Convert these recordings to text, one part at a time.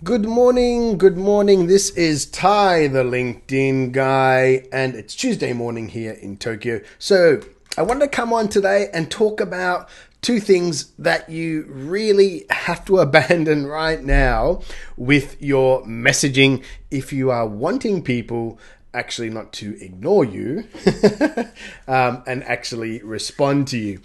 Good morning, good morning. This is Ty, the LinkedIn guy, and it's Tuesday morning here in Tokyo. So, I wanted to come on today and talk about two things that you really have to abandon right now with your messaging if you are wanting people actually not to ignore you and actually respond to you,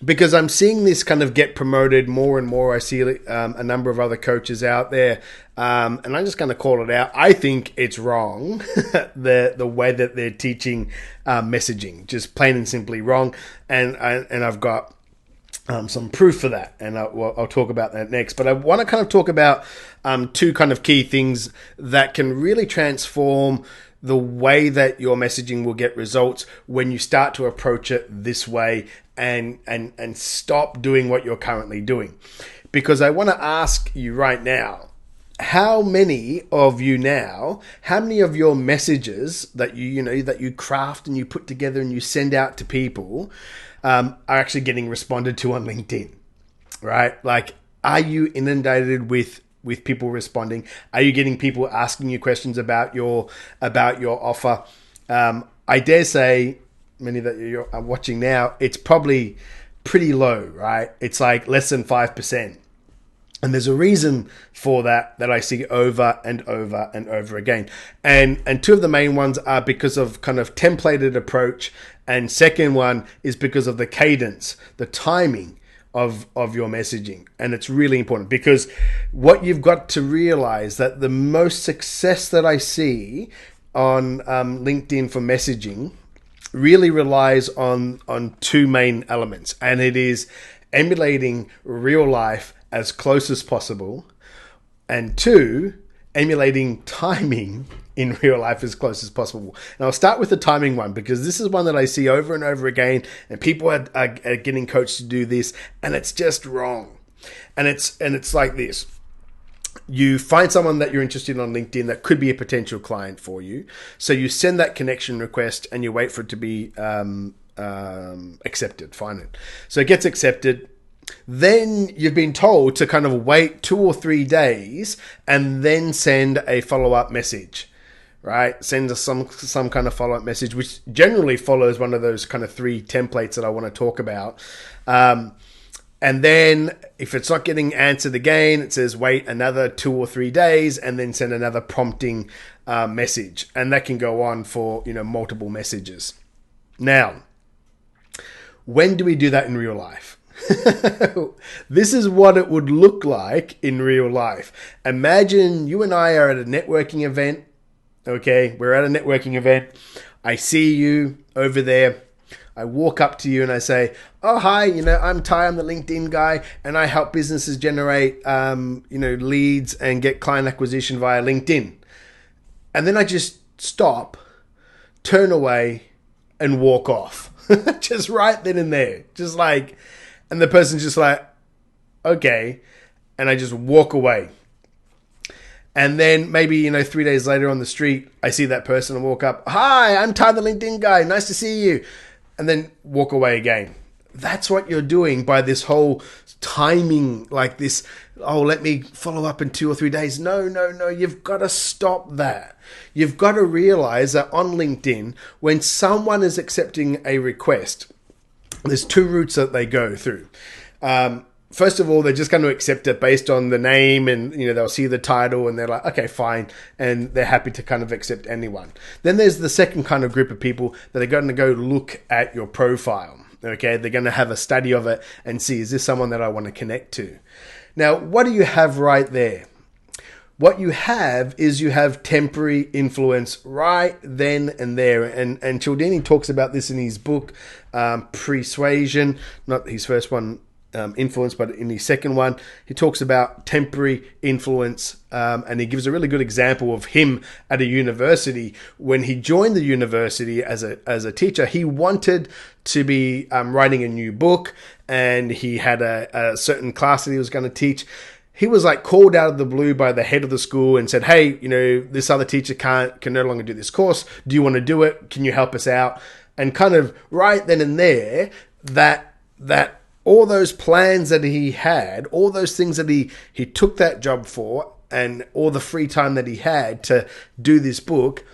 because I'm seeing this kind of get promoted more and more. I see a number of other coaches out there, and I'm just going to call it out. I think it's wrong, the way that they're teaching messaging, just plain and simply wrong. And I've got some proof for that, and I'll talk about that next. But I want to kind of talk about two kind of key things that can really transform the way that your messaging will get results when you start to approach it this way and stop doing what you're currently doing. Because I want to ask you right now, how many of your messages that you craft and you put together and you send out to people are actually getting responded to on LinkedIn, right? Like, are you inundated with people responding? Are you getting people asking you questions about your offer? I dare say, many that you're watching now, it's probably pretty low, right? It's like less than 5%. And there's a reason for that I see over and over and over again. And two of the main ones are because of kind of templated approach. And second one is because of the cadence, the timing of your messaging. And it's really important, because what you've got to realize that the most success that I see on LinkedIn for messaging really relies on two main elements. And it is emulating real life as close as possible, and two, emulating timing in real life as close as possible. And I'll start with the timing one, because this is one that I see over and over again, and people are getting coached to do this, and it's just wrong. And it's like this. You find someone that you're interested in on LinkedIn that could be a potential client for you. So you send that connection request and you wait for it to be accepted. Fine. So it gets accepted. Then you've been told to kind of wait 2 or 3 days and then send a follow-up message, right? Send us some kind of follow-up message, which generally follows one of those kind of 3 templates that I want to talk about. And then if it's not getting answered again, it says wait another 2 or 3 days and then send another prompting message. And that can go on for, multiple messages. Now, when do we do that in real life? This is what it would look like in real life. Imagine you and I are at a networking event. Okay, we're at a networking event. I see you over there. I walk up to you and I say, oh, hi, I'm Ty, I'm the LinkedIn guy, and I help businesses generate, leads and get client acquisition via LinkedIn. And then I just stop, turn away, and walk off. Just right then and there. Just like, and the person's just like, okay. And I just walk away. And then maybe, 3 days later on the street, I see that person and walk up. Hi, I'm Ty, the LinkedIn guy. Nice to see you. And then walk away again. That's what you're doing by this whole timing, like this, oh, let me follow up in 2 or 3 days. No. You've got to stop that. You've got to realize that on LinkedIn, when someone is accepting a request, there's 2 routes that they go through. First of all, they're just going to accept it based on the name, and they'll see the title and they're like, okay, fine, and they're happy to kind of accept anyone. Then there's the second kind of group of people that are going to go look at your profile. Okay, they're going to have a study of it and see, is this someone that I want to connect to? Now, what do you have right there? What you have is you have temporary influence right then and there. And Cialdini talks about this in his book, Persuasion, not his first one, Influence, but in his second one, he talks about temporary influence, and he gives a really good example of him at a university. When he joined the university as a teacher, he wanted to be writing a new book, and he had a certain class that he was going to teach. He was like called out of the blue by the head of the school and said, hey, this other teacher can no longer do this course. Do you want to do it? Can you help us out? And kind of right then and there, that all those plans that he had, all those things that he took that job for, and all the free time that he had to do this book,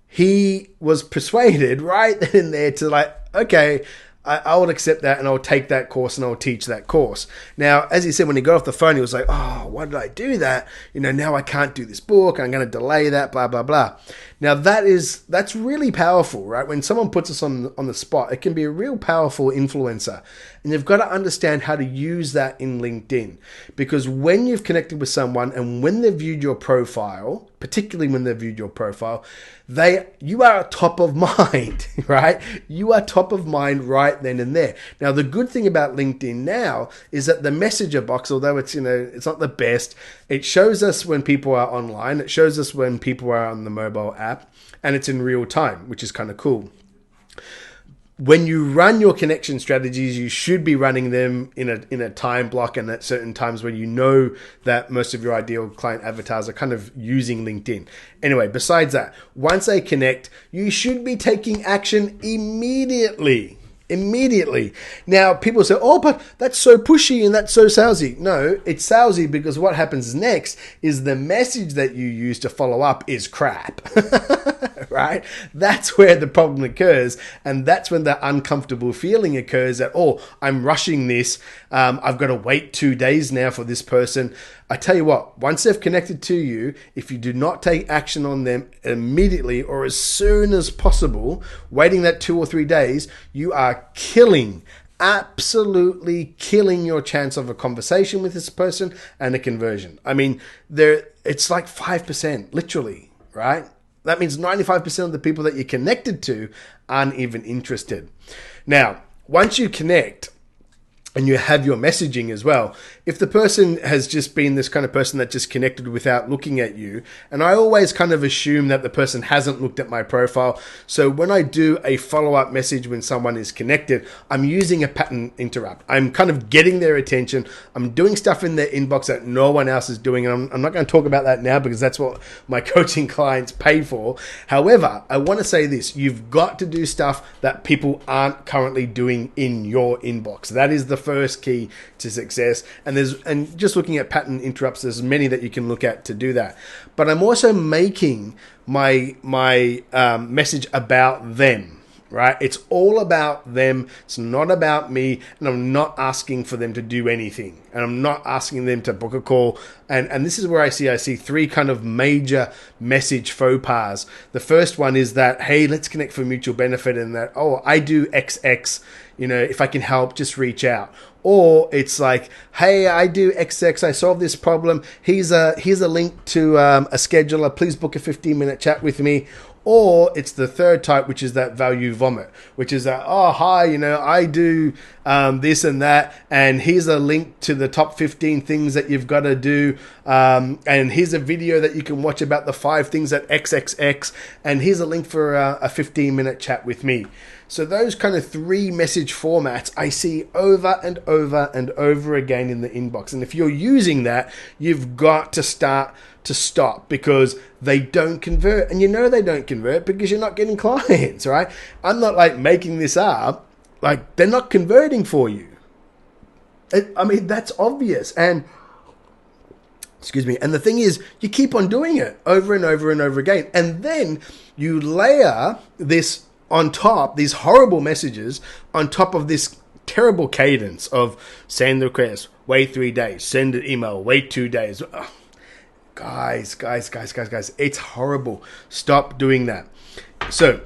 he was persuaded right then and there to like, okay, I will accept that and I'll take that course and I'll teach that course. Now, as he said, when he got off the phone, he was like, oh, why did I do that? Now I can't do this book. I'm going to delay that, blah, blah, blah. Now, that's really powerful, right? When someone puts us on the spot, it can be a real powerful influencer. And you've got to understand how to use that in LinkedIn. Because when you've connected with someone and when they've viewed your profile, particularly when they've viewed your profile, you are top of mind, right? You are top of mind right then and there. Now, the good thing about LinkedIn now is that the messenger box, although it's not the best, it shows us when people are online, it shows us when people are on the mobile app, and it's in real time, which is kind of cool. When you run your connection strategies, you should be running them in a time block and at certain times when you know that most of your ideal client avatars are kind of using LinkedIn. Anyway, besides that, once they connect, you should be taking action immediately. Now, people say, oh, but that's so pushy and that's so salesy. No, it's salesy because what happens next is the message that you use to follow up is crap, right? That's where the problem occurs. And that's when the uncomfortable feeling occurs that, oh, I'm rushing this. I've got to wait 2 days now for this person. I tell you what, once they've connected to you, if you do not take action on them immediately or as soon as possible, waiting that 2 or 3 days, you are absolutely killing your chance of a conversation with this person and a conversion. I mean, it's like 5%, literally, right? That means 95% of the people that you're connected to aren't even interested. Now, once you connect, and you have your messaging as well. If the person has just been this kind of person that just connected without looking at you, and I always kind of assume that the person hasn't looked at my profile. So when I do a follow-up message when someone is connected, I'm using a pattern interrupt. I'm kind of getting their attention. I'm doing stuff in their inbox that no one else is doing. And I'm not going to talk about that now because that's what my coaching clients pay for. However, I want to say this. You've got to do stuff that people aren't currently doing in your inbox. That is the first key to success. And just looking at pattern interrupts, there's many that you can look at to do that. But I'm also making my message about them. Right? It's all about them. It's not about me. And I'm not asking for them to do anything. And I'm not asking them to book a call. And this is where I see three kind of major message faux pas. The first one is that, hey, let's connect for mutual benefit. And that, oh, I do XX. If I can help, just reach out. Or it's like, hey, I do XX. I solve this problem. Here's a link to a scheduler. Please book a 15-minute chat with me. Or it's the third type, which is that value vomit, which is that, oh, hi, I do this and that, and here's a link to the top 15 things that you've got to do, and here's a video that you can watch about the 5 things at XXX, and here's a link for a 15-minute chat with me. So those kind of 3 message formats I see over and over and over again in the inbox. And if you're using that, you've got to stop because they don't convert. And they don't convert because you're not getting clients, right? I'm not like making this up. Like, they're not converting for you. That's obvious. And and the thing is, you keep on doing it over and over and over again. And then you layer this on top, these horrible messages on top of this terrible cadence of send the request, wait 3 days, send an email, wait 2 days. Ugh. Guys, it's horrible. Stop doing that. So,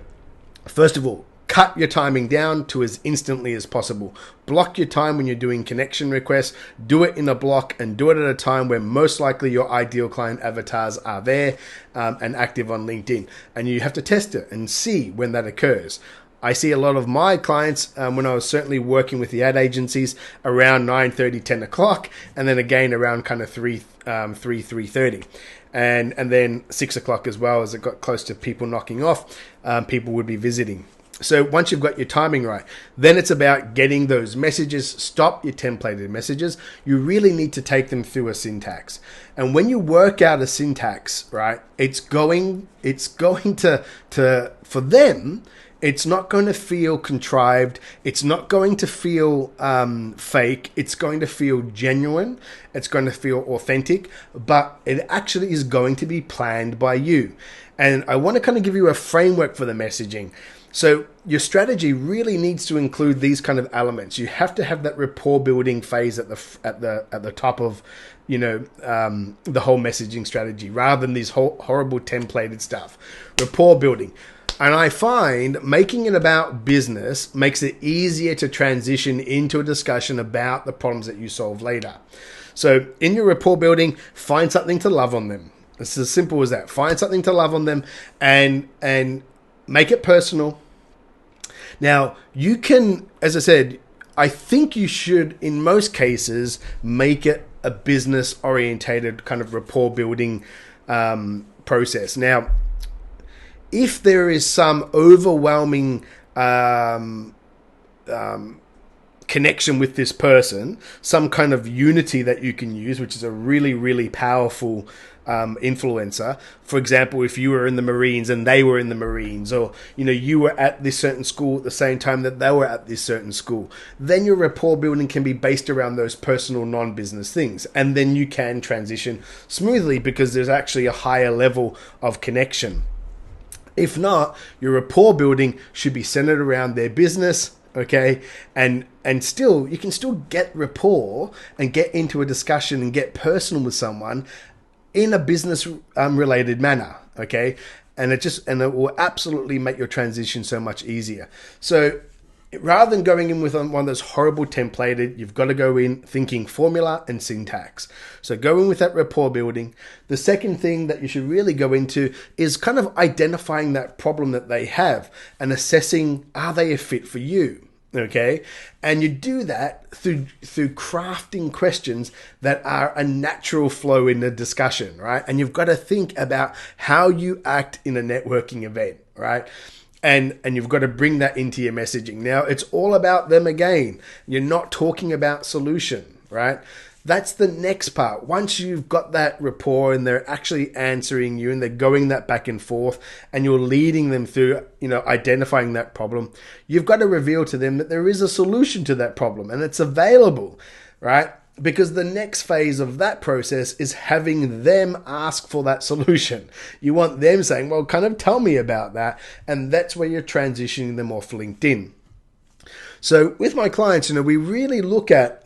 first of all, cut your timing down to as instantly as possible. Block your time when you're doing connection requests. Do it in a block and do it at a time where most likely your ideal client avatars are there and active on LinkedIn. And you have to test it and see when that occurs. I see a lot of my clients when I was certainly working with the ad agencies around 9:30, 10 o'clock, and then again around kind of 3:30. And then 6 o'clock as well, as it got close to people knocking off, people would be visiting. So once you've got your timing right, then it's about getting those messages. Stop your templated messages. You really need to take them through a syntax. And when you work out a syntax, right, it's going to for them, It's not going to feel contrived. It's not going to feel fake. It's going to feel genuine. It's going to feel authentic, but it actually is going to be planned by you. And I want to kind of give you a framework for the messaging. So your strategy really needs to include these kind of elements. You have to have that rapport building phase at the top of, the whole messaging strategy, rather than these horrible templated stuff. Rapport building. And I find making it about business makes it easier to transition into a discussion about the problems that you solve later. So in your rapport building, find something to love on them. It's as simple as that. Find something to love on them and make it personal. Now, you can, as I said, I think you should, in most cases, make it a business-orientated kind of rapport building process. Now, if there is some overwhelming connection with this person, some kind of unity that you can use, which is a really, really powerful influencer. For example, if you were in the Marines and they were in the Marines, or you were at this certain school at the same time that they were at this certain school, then your rapport building can be based around those personal non-business things, and then you can transition smoothly because there's actually a higher level of connection. If not, your rapport building should be centered around their business, okay? And still, you can still get rapport and get into a discussion and get personal with someone in a business related manner, okay? And it will absolutely make your transition so much easier. So rather than going in with one of those horrible templated, you've got to go in thinking formula and syntax. So go in with that rapport building. The second thing that you should really go into is kind of identifying that problem that they have and assessing, are they a fit for you? Okay. And you do that through crafting questions that are a natural flow in the discussion, right? And you've got to think about how you act in a networking event, right? And you've got to bring that into your messaging. Now, it's all about them again. You're not talking about solution, right? That's the next part. Once you've got that rapport and they're actually answering you and they're going that back and forth and you're leading them through, identifying that problem, you've got to reveal to them that there is a solution to that problem and it's available, right? Because the next phase of that process is having them ask for that solution. You want them saying, well, kind of tell me about that. And that's where you're transitioning them off LinkedIn. So with my clients, we really look at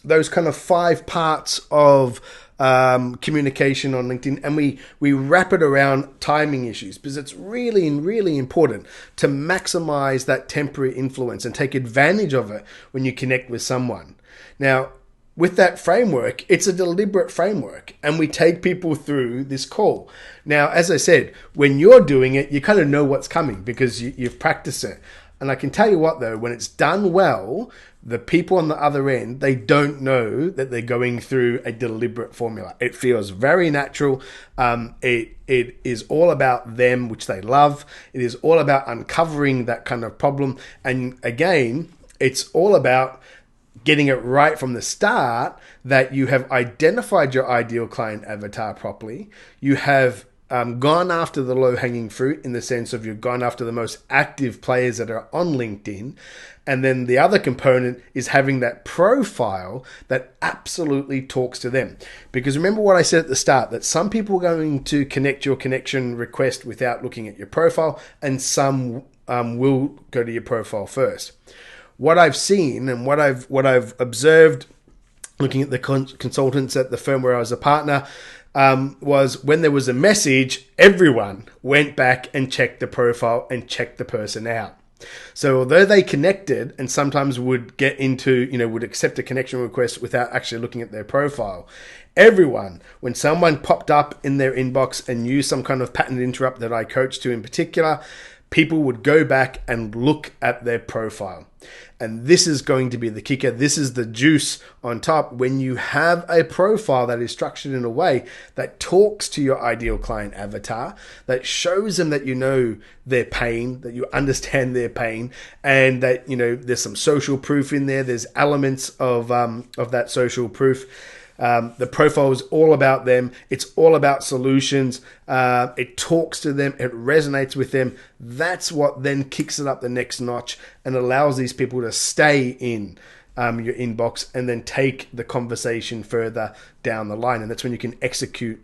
those kind of 5 parts of communication on LinkedIn, and we wrap it around timing issues, because it's really, really important to maximize that temporary influence and take advantage of it when you connect with someone. Now, with that framework, it's a deliberate framework, and we take people through this call. Now, as I said, when you're doing it, you kind of know what's coming because you've practiced it. And I can tell you what, though, when it's done well, the people on the other end, they don't know that they're going through a deliberate formula. It feels very natural. It is all about them, which they love. It is all about uncovering that kind of problem. And again, it's all about getting it right from the start, that you have identified your ideal client avatar properly. You have gone after the low-hanging fruit, in the sense of you've gone after the most active players that are on LinkedIn. And then the other component is having that profile that absolutely talks to them. Because remember what I said at the start, that some people are going to connect your connection request without looking at your profile, and some will go to your profile first. What I've seen and what I've observed looking at the consultants at the firm where I was a partner, was when there was a message, everyone went back and checked the profile and checked the person out. So although they connected and sometimes would get into, would accept a connection request without actually looking at their profile, everyone, when someone popped up in their inbox and used some kind of pattern interrupt that I coached to in particular, people would go back and look at their profile. And this is going to be the kicker. This is the juice on top. When you have a profile that is structured in a way that talks to your ideal client avatar, that shows them that you know their pain, that you understand their pain, and that, there's some social proof in there. There's elements of that social proof. The profile is all about them. It's all about solutions. It talks to them. It resonates with them. That's what then kicks it up the next notch and allows these people to stay in your inbox and then take the conversation further down the line. And that's when you can execute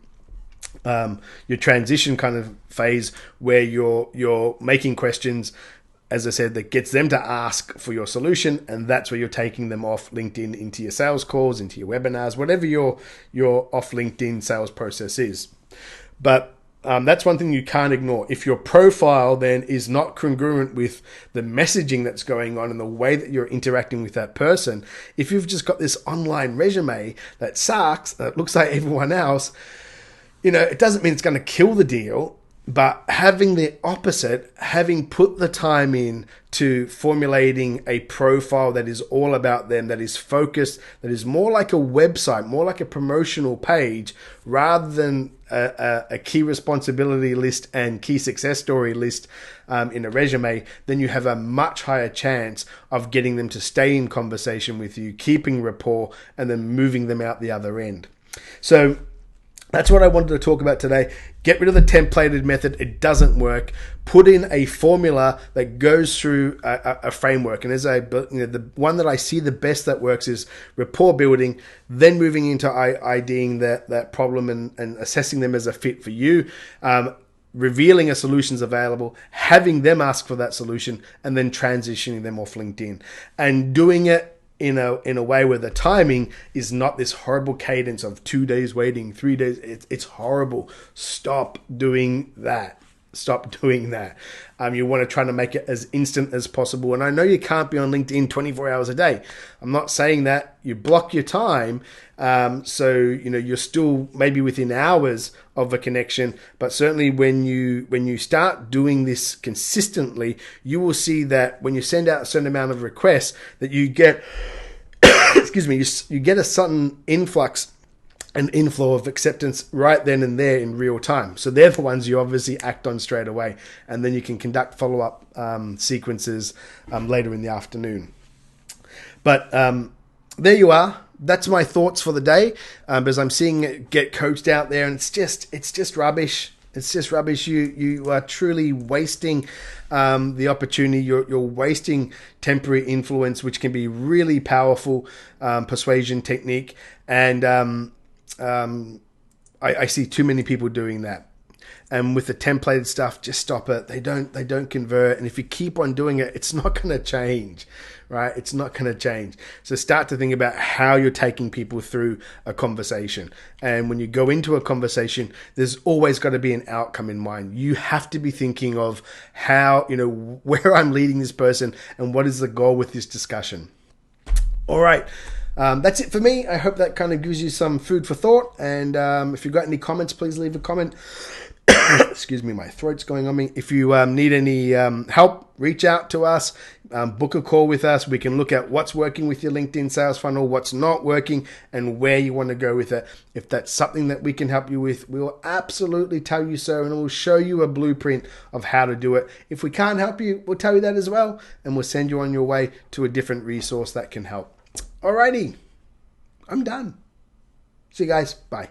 your transition kind of phase where you're making questions, as I said, that gets them to ask for your solution, and that's where you're taking them off LinkedIn into your sales calls, into your webinars, whatever your off LinkedIn sales process is. But that's one thing you can't ignore. If your profile then is not congruent with the messaging that's going on and the way that you're interacting with that person, if you've just got this online resume that sucks, that looks like everyone else, it doesn't mean it's going to kill the deal. But having the opposite, having put the time in to formulating a profile that is all about them, that is focused, that is more like a website, more like a promotional page, rather than a key responsibility list and key success story list in a resume, then you have a much higher chance of getting them to stay in conversation with you, keeping rapport, and then moving them out the other end. So that's what I wanted to talk about today. Get rid of the templated method. It doesn't work. Put in a formula that goes through a framework. And the one that I see the best that works is rapport building, then moving into IDing that problem and assessing them as a fit for you, revealing a solution's available, having them ask for that solution, and then transitioning them off LinkedIn. And doing it in a way where the timing is not this horrible cadence of 2 days waiting, 3 days. It's horrible. Stop doing that. Stop doing that. You want to try to make it as instant as possible. And I know you can't be on LinkedIn 24 hours a day. I'm not saying that. You block your time. So, you're still maybe within hours of a connection. But certainly when you start doing this consistently, you will see that when you send out a certain amount of requests that you get, excuse me, you get a sudden influx and inflow of acceptance right then and there in real time. So they're the ones you obviously act on straight away. And then you can conduct follow-up sequences later in the afternoon. But there you are. That's my thoughts for the day, because I'm seeing it get coached out there, and it's just rubbish. It's just rubbish. You are truly wasting the opportunity. You're wasting temporary influence, which can be really powerful persuasion technique. And I see too many people doing that. And with the templated stuff, just stop it. They don't convert. And if you keep on doing it, it's not going to change, right? It's not going to change. So start to think about how you're taking people through a conversation. And when you go into a conversation, there's always got to be an outcome in mind. You have to be thinking of how, where I'm leading this person and what is the goal with this discussion. All right. That's it for me. I hope that kind of gives you some food for thought. And if you've got any comments, please leave a comment. Excuse me, my throat's going on me. If you need any help, reach out to us, book a call with us. We can look at what's working with your LinkedIn sales funnel, what's not working, and where you want to go with it. If that's something that we can help you with, we will absolutely tell you so, and we'll show you a blueprint of how to do it. If we can't help you, we'll tell you that as well, and we'll send you on your way to a different resource that can help. Alrighty, I'm done. See you guys. Bye.